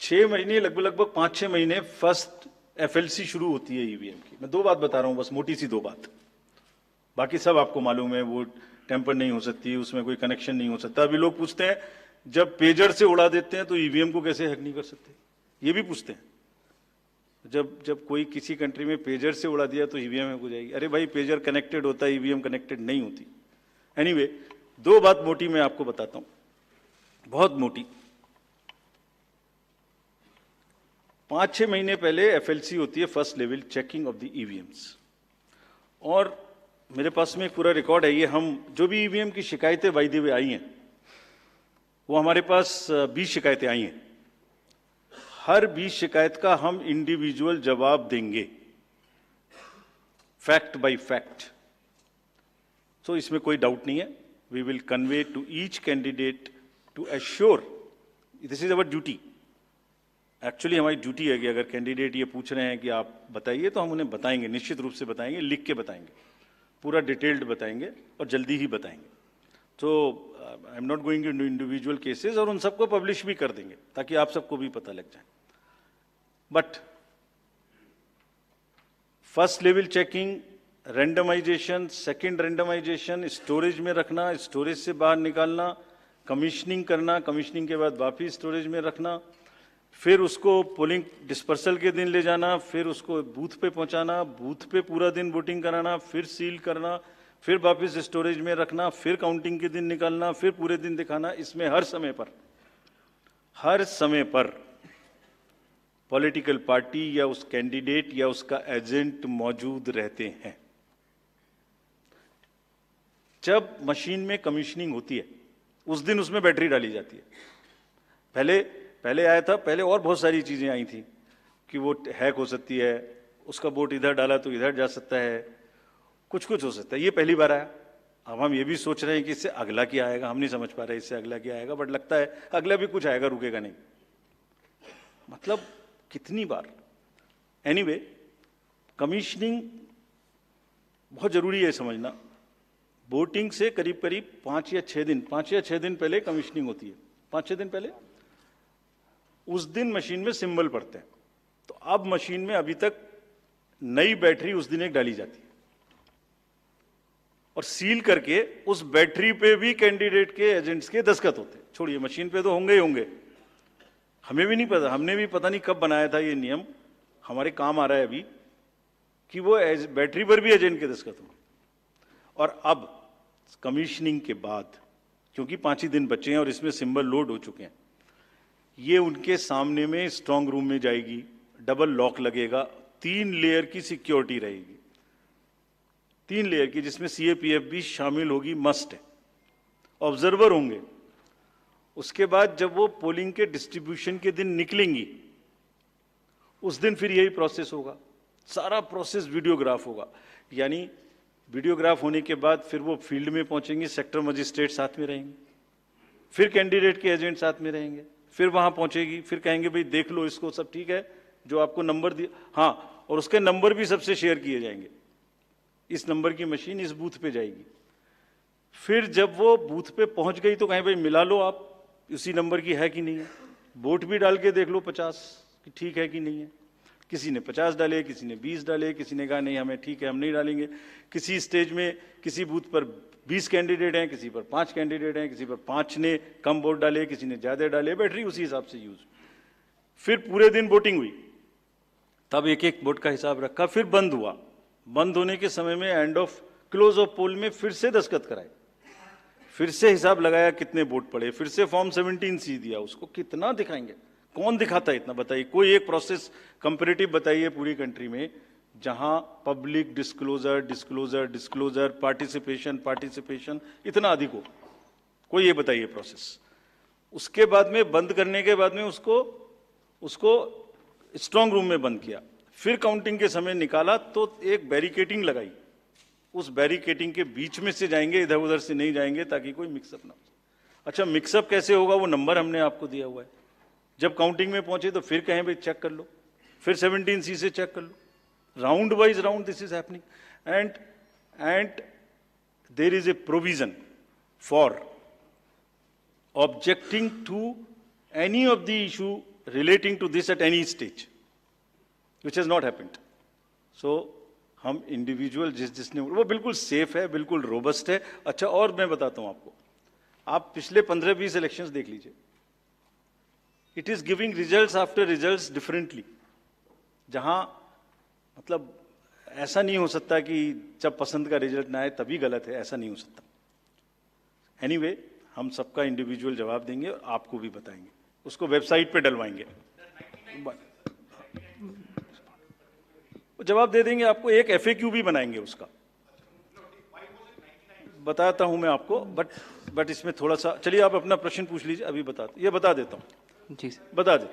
6 महीने, लगभग 5-6 महीने फर्स्ट एफएलसी शुरू होती है ईवीएम की। मैं 2 बात बता रहा हूं, बस मोटी सी 2 बात, बाकी सब आपको मालूम है। वो टेम्पर नहीं हो सकती, उसमें कोई कनेक्शन नहीं हो सकता। अभी लोग पूछते हैं जब पेजर से उड़ा देते हैं तो ईवीएम को कैसे हैक नहीं कर सकते, ये भी पूछते हैं। जब कोई किसी कंट्री में पेजर से उड़ा दिया तो ईवीएम हैक हो जाएगी। अरे भाई, पेजर कनेक्टेड होता है, ईवीएम कनेक्टेड नहीं होती। एनीवे, दो बात मोटी मैं आपको बताता हूं, बहुत मोटी। 5-6 महीने पहले एफएलसी होती है, first level checking of the EVMs, और मेरे पास में एक पूरा रिकॉर्ड है। ये हम जो भी ईवीएम की शिकायतें बाय द वे आई हैं, वो हमारे पास 20 शिकायतें आई हैं। हर 20 शिकायत का हम इंडिविजुअल जवाब देंगे, फैक्ट बाय फैक्ट। तो इसमें कोई डाउट नहीं है। We will convey to each candidate to assure, this is our duty. Actually हमारी ड्यूटी है कि अगर कैंडिडेट ये पूछ रहे हैं कि आप बताइए, तो हम उन्हें बताएंगे, निश्चित रूप से बताएंगे, लिख के बताएंगे, पूरा डिटेल्ड बताएंगे और जल्दी ही बताएंगे। तो I am not going into individual cases, और उन सबको पब्लिश भी कर देंगे ताकि आप सबको भी पता लग जाए। But first level checking, randomization, second randomization, storage में रखना, स्टोरेज से बाहर निकालना, कमीशनिंग करना, कमीशनिंग के बाद वापिस स्टोरेज में रखना, फिर उसको पोलिंग डिस्पर्सल के दिन ले जाना, फिर उसको बूथ पे पहुंचाना, बूथ पे पूरा दिन वोटिंग कराना, फिर सील करना, फिर वापस स्टोरेज में रखना, फिर काउंटिंग के दिन निकालना, फिर पूरे दिन दिखाना। इसमें हर समय पर पॉलिटिकल पार्टी या उस कैंडिडेट या उसका एजेंट मौजूद रहते हैं। जब मशीन में कमीशनिंग होती है, उस दिन उसमें बैटरी डाली जाती है। पहले आया था, पहले और बहुत सारी चीजें आई थी कि वो हैक हो सकती है, उसका वोट इधर डाला तो इधर जा सकता है, कुछ हो सकता है। ये पहली बार आया। अब हम ये भी सोच रहे हैं कि इससे अगला क्या आएगा, हम नहीं समझ पा रहे इससे अगला क्या आएगा, बट लगता है अगला भी कुछ आएगा, रुकेगा नहीं। मतलब कितनी बार। एनीवे, कमीशनिंग बहुत जरूरी है समझना। वोटिंग से करीब 5 या 6 दिन पहले कमीशनिंग होती है। 5-6 दिन पहले उस दिन मशीन में सिंबल पड़ते हैं। तो अब मशीन में अभी तक नई बैटरी उस दिन एक डाली जाती है, और सील करके उस बैटरी पे भी कैंडिडेट के एजेंट्स के दस्तखत होते हैं। छोड़िए, मशीन पे तो होंगे ही होंगे, हमें भी नहीं पता, हमने भी पता नहीं कब बनाया था ये नियम, हमारे काम आ रहा है अभी कि वो बैटरी पर भी एजेंट के दस्तखत हो। और अब कमीशनिंग के बाद, क्योंकि 5 ही दिन बचे हैं और इसमें सिंबल लोड हो चुके हैं, ये उनके सामने में स्ट्रांग रूम में जाएगी, डबल लॉक लगेगा, 3 लेयर की सिक्योरिटी रहेगी, 3 लेयर की, जिसमें सीएपीएफ भी शामिल होगी, मस्ट है। ऑब्जर्वर होंगे। उसके बाद जब वो पोलिंग के डिस्ट्रीब्यूशन के दिन निकलेंगी, उस दिन फिर यही प्रोसेस होगा, सारा प्रोसेस वीडियोग्राफ होगा। यानी वीडियोग्राफ होने के बाद फिर वो फील्ड में पहुंचेंगे, सेक्टर मजिस्ट्रेट साथ में रहेंगे, फिर कैंडिडेट के एजेंट साथ में रहेंगे, फिर वहां पहुंचेगी, फिर कहेंगे भाई देख लो इसको, सब ठीक है, जो आपको नंबर दिया, हाँ, और उसके नंबर भी सबसे शेयर किए जाएंगे। इस नंबर की मशीन इस बूथ पे जाएगी। फिर जब वो बूथ पे पहुंच गई तो कहें भाई मिला लो आप, उसी नंबर की है कि नहीं है, वोट भी डाल के देख लो 50 कि ठीक है कि नहीं है। किसी ने 50 डाले, किसी ने 20 डाले, किसी ने कहा नहीं हमें ठीक है, हम नहीं डालेंगे। किसी स्टेज में किसी बूथ पर 20 कैंडिडेट हैं, किसी पर 5 कैंडिडेट हैं, किसी पर 5 ने कम वोट डाले, किसी ने ज्यादा डाले, बैटरी उसी हिसाब से यूज। फिर पूरे दिन वोटिंग हुई, तब एक एक वोट का हिसाब रखा, फिर बंद हुआ। बंद होने के समय में एंड ऑफ क्लोज ऑफ पोल में फिर से दस्तखत कराए, फिर से हिसाब लगाया कितने वोट पड़े, फिर से फॉर्म 17C दिया। उसको कितना दिखाएंगे, कौन दिखाता है इतना, बताइए। कोई एक प्रोसेस कंपैरेटिव बताइए पूरी कंट्री में जहां public disclosure disclosure disclosure participation इतना अधिक हो, कोई ये बताइए प्रोसेस। उसके बाद में बंद करने के बाद में उसको स्ट्रांग रूम में बंद किया, फिर काउंटिंग के समय निकाला तो एक बैरिकेटिंग लगाई, उस बैरिकेटिंग के बीच में से जाएंगे, इधर उधर से नहीं जाएंगे ताकि कोई मिक्सअप ना हो। अच्छा, मिक्सअप कैसे होगा, वो नंबर हमने आपको दिया हुआ है। जब काउंटिंग में पहुंचे तो फिर कहें भाई चेक कर लो, फिर 17C से चेक कर लो, round wise round this is happening. And there is a provision for objecting to any of the issue relating to this at any stage, which has not happened. So हम individual जिसने, वो बिल्कुल safe है, बिल्कुल robust है। अच्छा, और मैं बताता हूं आपको, आप पिछले 15-20 इलेक्शंस देख लीजिए, it is giving results after results differently. जहां मतलब ऐसा नहीं हो सकता कि जब पसंद का रिजल्ट ना आए तभी गलत है, ऐसा नहीं हो सकता। एनीवे, हम सबका इंडिविजुअल जवाब देंगे और आपको भी बताएंगे, उसको वेबसाइट पे डलवाएंगे, जवाब दे देंगे आपको। एक FAQ भी बनाएंगे उसका, बताता हूं मैं आपको। बट इसमें थोड़ा सा, चलिए आप अपना प्रश्न पूछ लीजिए, अभी ये बता देता हूं।
जी
बता दे,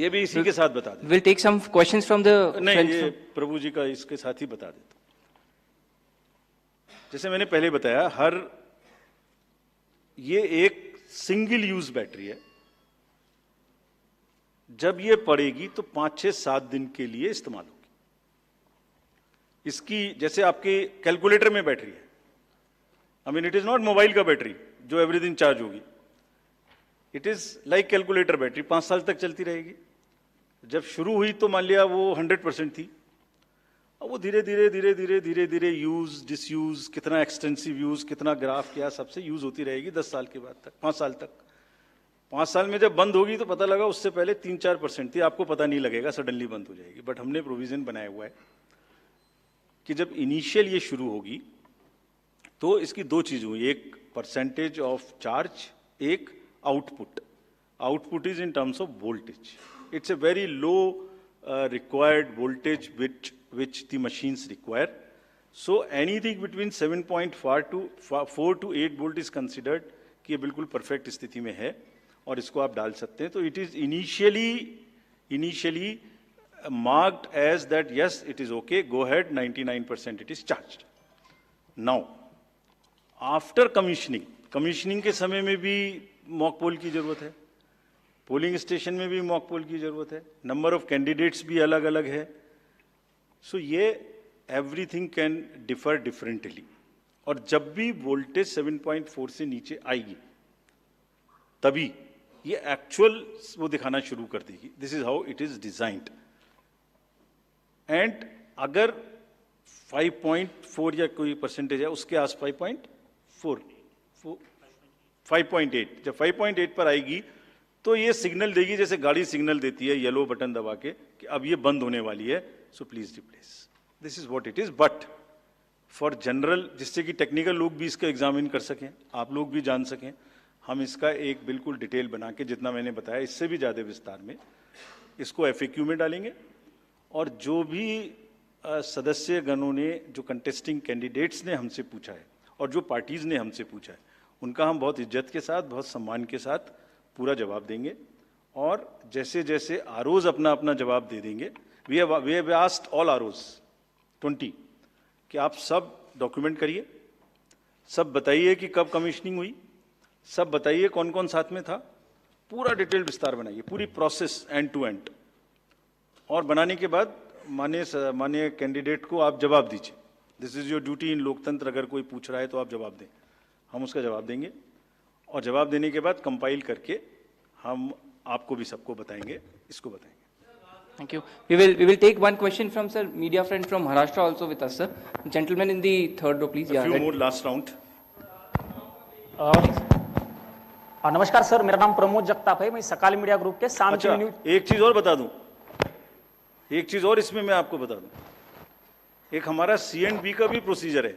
ये भी इसी के साथ बता दे।
We'll take some questions from the
नहीं,
friends
ये
from-
प्रभु जी का इसके साथ ही बता देता हूं। जैसे मैंने पहले बताया, ये एक सिंगल यूज बैटरी है। जब ये पड़ेगी तो 5, 6, 7 दिन के लिए इस्तेमाल होगी। इसकी जैसे आपके कैलकुलेटर में बैटरी है, I mean it is not mobile का बैटरी जो एवरी दिन चार्ज होगी। It is like calculator battery, 5 साल तक चलती रहेगी। जब शुरू हुई तो मान लिया वो 100% थी, अब वो धीरे धीरे यूज डिसयूज, कितना एक्सटेंसिव यूज, कितना ग्राफ किया, सबसे यूज होती रहेगी 10 साल के बाद तक, 5 साल तक। 5 साल में जब बंद होगी तो पता लगा उससे पहले 3-4% थी, आपको पता नहीं लगेगा, सडनली बंद हो जाएगी। बट हमने प्रोविजन बनाया हुआ है कि जब इनिशियल ये शुरू होगी तो इसकी 2 चीज हुई, एक परसेंटेज ऑफ चार्ज, एक output. Output is in terms of voltage. It's a very low required voltage which the machines require. So anything between 7.4 to 8 volt is considered कि ये बिल्कुल परफेक्ट स्थिति में है और इसको आप डाल सकते हैं। तो it is initially marked as that yes it is okay, go ahead, 99% it is charged. Now after commissioning के समय में भी मॉक पोल की जरूरत है, पोलिंग स्टेशन में भी मॉक पोल की जरूरत है, नंबर ऑफ कैंडिडेट्स भी अलग अलग है। सो ये एवरीथिंग कैन डिफर डिफरेंटली। और जब भी वोल्टेज 7.4 से नीचे आएगी तभी ये एक्चुअल वो दिखाना शुरू कर देगी। This is how it is designed. And अगर 5.4 या कोई परसेंटेज है उसके आस 5.8, जब 5.8 पर आएगी तो ये सिग्नल देगी, जैसे गाड़ी सिग्नल देती है येलो बटन दबा के कि अब ये बंद होने वाली है, so please replace. This is what it is. But for general, जिससे कि टेक्निकल लोग भी इसका एग्जामिन कर सकें, आप लोग भी जान सकें, हम इसका एक बिल्कुल डिटेल बना के, जितना मैंने बताया इससे भी ज्यादा विस्तार में, इसको FAQ में डालेंगे। और जो भी सदस्य गणों ने, जो कंटेस्टिंग कैंडिडेट्स ने हमसे पूछा है और जो पार्टीज ने हमसे पूछा है, उनका हम बहुत इज्जत के साथ, बहुत सम्मान के साथ पूरा जवाब देंगे। और जैसे जैसे आरओज अपना अपना जवाब दे देंगे, we have asked all ROs 20 कि आप सब डॉक्यूमेंट करिए, सब बताइए कि कब कमीशनिंग हुई, सब बताइए कौन कौन साथ में था, पूरा डिटेल विस्तार बनाइए, पूरी प्रोसेस एंड टू एंड। और बनाने के बाद माननीय कैंडिडेट को आप जवाब दीजिए। दिस इज योर ड्यूटी इन लोकतंत्र। अगर कोई पूछ रहा है तो आप जवाब दें, हम उसका जवाब देंगे। और जवाब देने के बाद कंपाइल करके हम आपको भी सबको बताएंगे, इसको बताएंगे।
Thank you. We will take one question from sir, media friend from Maharashtra also with us, sir. Gentleman in the third row, please.
A few more last round.
नमस्कार सर, मेरा नाम प्रमोद जगताप है, मैं सकाल मीडिया ग्रुप के शाम
अच्छा,
news.
एक चीज और बता दूं, एक चीज और इसमें मैं आपको बता दूं, एक हमारा C&B का भी प्रोसीजर है,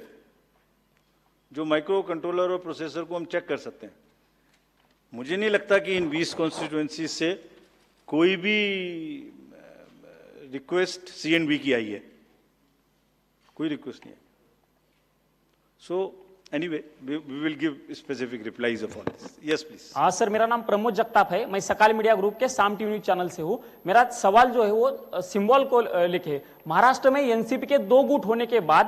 जो माइक्रो कंट्रोलर और प्रोसेसर को हम चेक कर सकते हैं। मुझे नहीं लगता कि इन 20 कॉन्स्टिट्यूएंसी से कोई भी रिक्वेस्ट C&B की आई है, कोई रिक्वेस्ट नहीं है। So anyway we will give specific replies of all this. Yes please.
हाँ सर, मेरा नाम प्रमोद जगताप है, मैं सकाल मीडिया ग्रुप के शाम टीवी न्यूज चैनल से हूँ। मेरा सवाल जो है वो सिंबल को लेके, महाराष्ट्र में एनसीपी के 2 गुट होने के बाद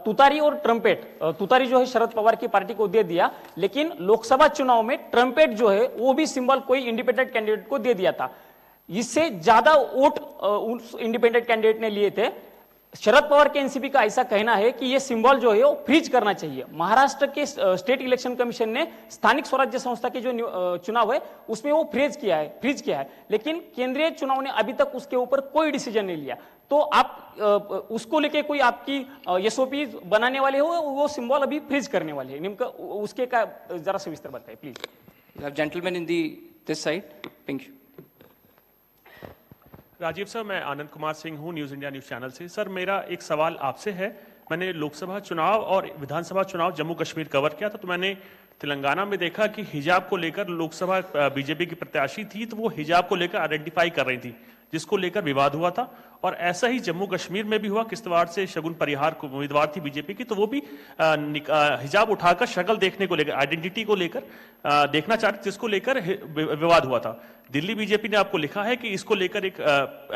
तुतारी और ट्रम्पेट, तुतारी जो है शरद पवार की पार्टी को दे दिया, लेकिन लोकसभा चुनाव में ट्रम्पेट जो है वो भी सिंबल कोई इंडिपेंडेंट कैंडिडेट को दे दिया था। इससे ज्यादा वोट उस इंडिपेंडेंट कैंडिडेट ने लिए थे। शरद पवार के एनसीपी का ऐसा कहना है कि ये सिंबल जो है वो फ्रीज करना चाहिए। महाराष्ट्र के स्टेट इलेक्शन कमीशन ने स्थानिक स्वराज्य संस्था के जो चुनाव है उसमें वो फ्रीज किया है, लेकिन केंद्रीय चुनाव ने अभी तक उसके ऊपर कोई डिसीजन नहीं लिया। तो आप उसको लेके कोई आपकी एसओपी बनाने वाले हो, वो सिंबल अभी फ्रीज करने वाले हैं, निम्न उसके का जरा सविस्तर बताइए please.
Gentleman in this side, pink.
Rajiv sir, मैं आनंद कुमार सिंह हूं, न्यूज़ इंडिया न्यूज़ चैनल से। सर, मेरा एक सवाल आपसे है। मैंने लोकसभा चुनाव और विधानसभा चुनाव जम्मू कश्मीर कवर किया था, तो मैंने तेलंगाना में देखा कि हिजाब को लेकर लोकसभा बीजेपी की प्रत्याशी थी, तो वो हिजाब को लेकर आइडेंटिफाई कर रही थी, जिसको लेकर विवाद हुआ था। और ऐसा ही जम्मू कश्मीर में भी हुआ, किश्तवाड़ से शगुन परिहार को उम्मीदवार थी बीजेपी की, तो वो भी हिजाब उठाकर शक्ल देखने को लेकर, आइडेंटिटी को लेकर देखना चाहते, जिसको लेकर विवाद हुआ था। दिल्ली बीजेपी ने आपको लिखा है कि इसको लेकर एक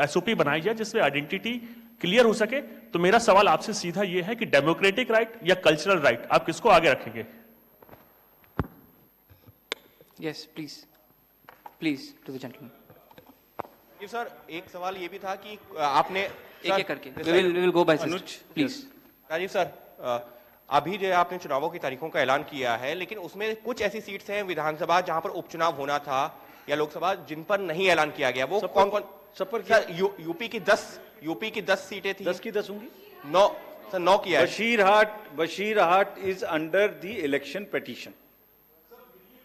एसओपी बनाई जाए जिसमें आइडेंटिटी क्लियर हो सके। तो मेरा सवाल आपसे सीधा ये है कि डेमोक्रेटिक राइट या कल्चरल राइट, आप किसको आगे रखेंगे?
Yes, please. Please, to the gentleman.
जी सर, एक सवाल ये भी था कि आपने
एक करके we will go by
Anuj,
please.
Rajiv sir, अभी जो आपने चुनावों की तारीखों का ऐलान किया है, लेकिन उसमें कुछ ऐसी सीट्स हैं विधानसभा जहां पर उपचुनाव होना था या लोकसभा जिन पर नहीं ऐलान किया गया। वो कौन कौन? सर, यूपी की 10 सीटें थी।
10 की 10 होंगी।
9 सर, 9 किया है।
Basirhat is under the election petition.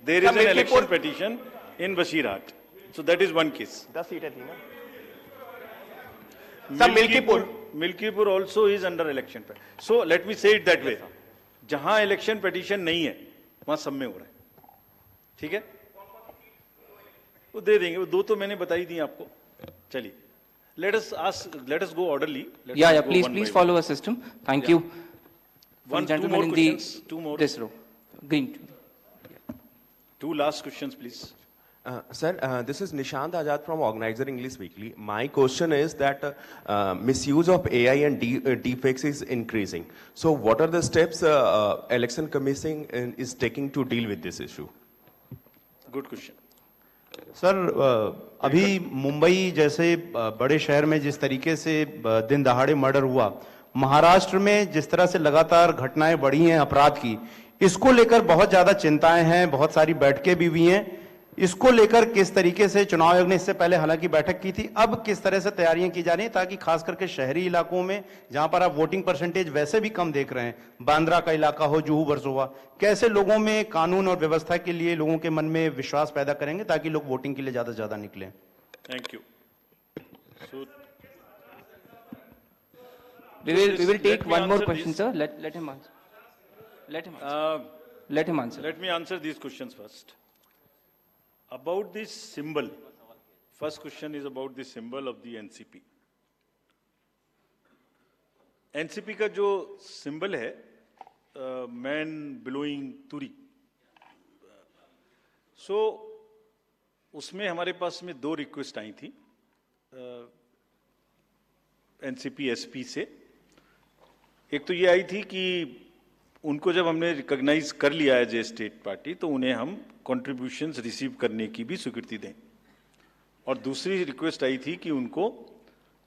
There is an election petition in Bashirhat. So that is one case.
10 सीटें थी ना
sir. Milkipur also is under election petition. So let me say it that way. जहां election petition नहीं है, वहां सब में हो रहा है. ठीक है? वो दे देंगे. वो दो तो मैंने बताई दी आपको. चलिए. Let us go orderly.
Yeah, please follow a system. Thank you.
One,
gentleman in
two more.
this row. Green.
Two last questions, please.
Sir, this is Nishant Azad from Organizer English Weekly. My question is that misuse of AI and deepfakes is increasing. So, what are the steps Election Commission is taking to deal with this issue?
Good question.
Sir, अभी मुंबई जैसे बड़े शहर में जिस तरीके से दिन दहाड़े मर्डर हुआ, महाराष्ट्र में जिस तरह से लगातार घटनाएं बढ़ी हैं अपराध की, इसको लेकर बहुत ज्यादा चिंताएं हैं, बहुत सारी बैठकें भी हुई हैं। इसको लेकर किस तरीके से चुनाव आयोग ने इससे पहले हालांकि बैठक की थी, अब किस तरह से तैयारियां की जा रही हैं ताकि खास करके शहरी इलाकों में जहां पर आप वोटिंग परसेंटेज वैसे भी कम देख रहे हैं, बांद्रा का इलाका हो, जुहू वर्सोवा, कैसे लोगों में कानून और व्यवस्था के लिए लोगों के मन में विश्वास पैदा करेंगे ताकि लोग वोटिंग के लिए ज्यादा से ज्यादा निकलें?
Thank you.
We will take one more question, sir. Let him answer. Let him answer.
Let me answer these questions first. About this symbol, first question is about the symbol of the NCP. NCP का जो symbol है, man blowing turi. So, उसमें हमारे पास में 2 request आई थी NCP SP से. एक तो ये आई थी कि उनको जब हमने रिकॉग्नाइज कर लिया है जे स्टेट पार्टी, तो उन्हें हम कंट्रीब्यूशंस रिसीव करने की भी स्वीकृति दें. और दूसरी रिक्वेस्ट आई थी कि उनको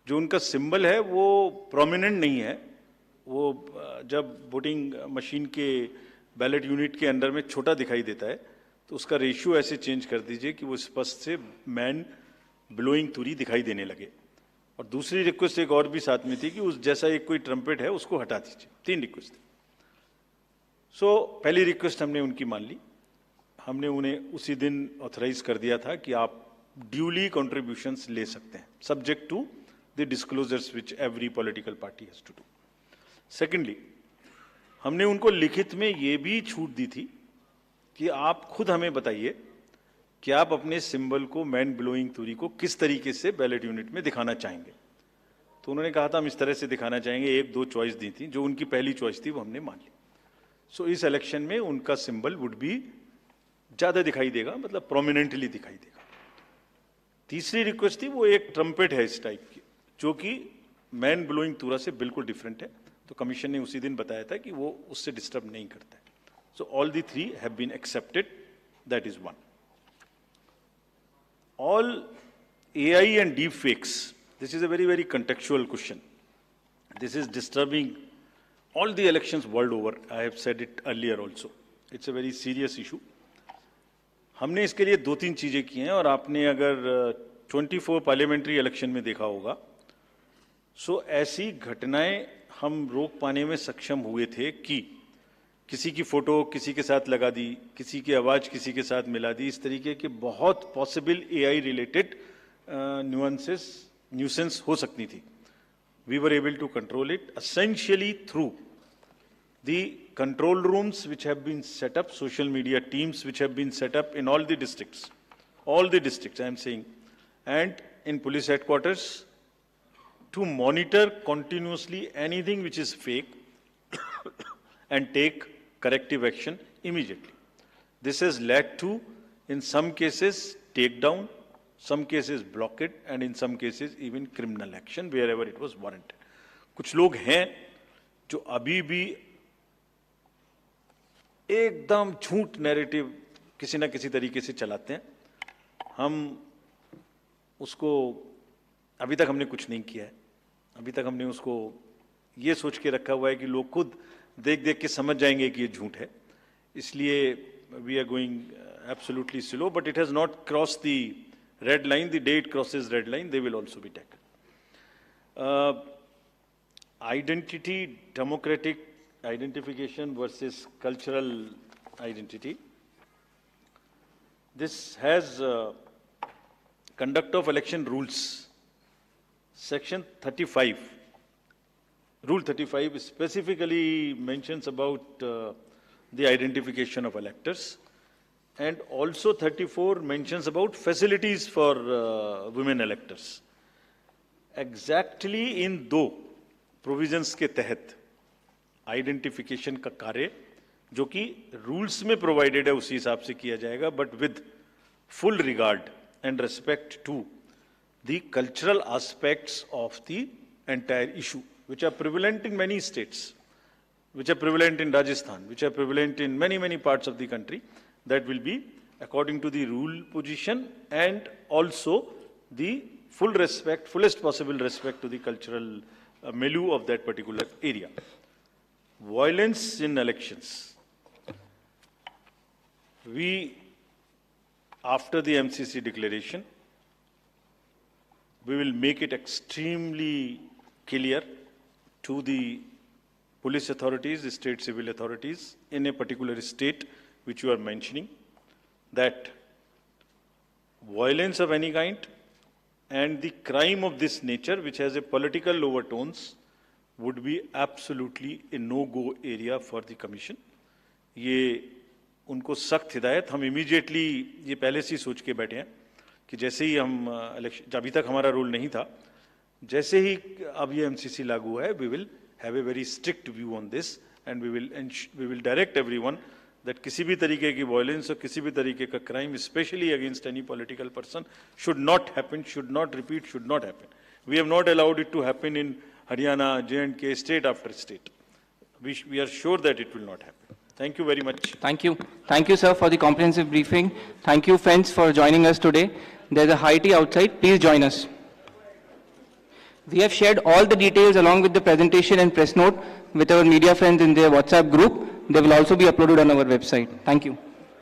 जो उनका सिंबल है वो प्रोमिनेंट नहीं है, वो जब वोटिंग मशीन के बैलेट यूनिट के अंदर में छोटा दिखाई देता है, तो उसका रेशियो ऐसे चेंज कर दीजिए कि वो स्पष्ट से मैन ब्लोइंग तुरी दिखाई देने लगे. और दूसरी रिक्वेस्ट एक और भी साथ में थी कि उस जैसा एक कोई ट्रम्पेट है उसको हटा दीजिए. 3 रिक्वेस्ट थी. सो पहली रिक्वेस्ट हमने उनकी मान ली. हमने उन्हें उसी दिन ऑथराइज कर दिया था कि आप ड्यूली कंट्रीब्यूशंस ले सकते हैं, subject to the disclosures which every political party has to do. Secondly, हमने उनको लिखित में ये भी छूट दी थी कि आप खुद हमें बताइए कि आप अपने सिंबल को, मैन ब्लोइंग तुरी को किस तरीके से बैलेट यूनिट में दिखाना चाहेंगे. तो उन्होंने कहा था हम इस तरह से दिखाना चाहेंगे. 1-2 चॉइस दी थी, जो उनकी पहली चॉइस थी वो हमने मान ली. सो इस इलेक्शन में उनका सिंबल वुड बी ज्यादा दिखाई देगा, मतलब प्रोमिनेंटली दिखाई देगा. तीसरी रिक्वेस्ट थी, वो एक ट्रम्पेट है इस टाइप की, जो कि मैन ब्लोइंग तुरा से बिल्कुल डिफरेंट है. तो कमीशन ने उसी दिन बताया था कि वो उससे डिस्टर्ब नहीं करता है. So all the 3 have been accepted. That is 1. All AI and deep fakes, this is a very, very contextual question. This is disturbing all the elections world over. I have said it earlier also. It's a very serious issue. हमने इसके लिए 2-3 चीजें की हैं, और आपने अगर 24 parliamentary election में देखा होगा, सो ऐसी घटनाएं हम रोक पाने में सक्षम हुए थे कि किसी की फोटो किसी के साथ लगा दी, किसी की आवाज किसी के साथ मिला दी. इस तरीके के बहुत possible AI related nuances nuisance हो सकती थी, we were able to control it essentially through the control rooms which have been set up, social media teams which have been set up in all the districts I am saying, and in police headquarters to monitor continuously anything which is fake and take corrective action immediately. This has led to, in some cases, takedown, some cases blockade, and in some cases even criminal action wherever it was warranted. कुछ लोग हैं जो अभी भी एकदम झूठ narrative किसी ना किसी तरीके से चलाते हैं. हम उसको अभी तक हमने कुछ नहीं किया है. अभी तक हमने उसको ये सोच के रखा हुआ है कि लोग खुद देख देख के समझ जाएंगे कि ये झूठ है. इसलिए we are going absolutely slow, but it has not crossed the red line. The day it crosses red line, they will also be tackled. Identity, democratic identification versus cultural identity. This has conduct of election rules. Section 35. Rule 35 specifically mentions about the identification of electors, and also 34 mentions about facilities for women electors. Exactly in दो provisions के तहत identification का कार्य जो कि rules में provided है उसी हिसाब से किया जाएगा, but with full regard and respect to the cultural aspects of the entire issue, which are prevalent in many states, which are prevalent in Rajasthan, which are prevalent in many, many parts of the country. That will be according to the rule position and also the fullest possible respect to the cultural milieu of that particular area. Violence in elections. We, after the MCC declaration, we will make it extremely clear to the police authorities, the state civil authorities in a particular state which you are mentioning, that violence of any kind and the crime of this nature which has a political overtones would be absolutely a no-go area for the commission. ये उनको सख्त हिदायत, हम immediately ये पहले से सोच के बैठे हैं कि जैसे ही हम इलेक्शन, अभी तक हमारा रूल नहीं था, जैसे ही अब ये MCC लागू है, we will have a very strict view on this and we will direct everyone that किसी भी तरीके की violence और किसी भी तरीके का crime, especially against any political person, should not happen, should not repeat, should not happen. We have not allowed it to happen in Haryana, J&K, state after state. We are sure that it will not happen. Thank you very much.
Thank you. Thank you, sir, for the comprehensive briefing. Thank you, friends, for joining us today. There's a high tea outside. Please join us. We have shared all the details along with the presentation and press note with our media friends in their WhatsApp group. They will also be uploaded on our website. Thank you.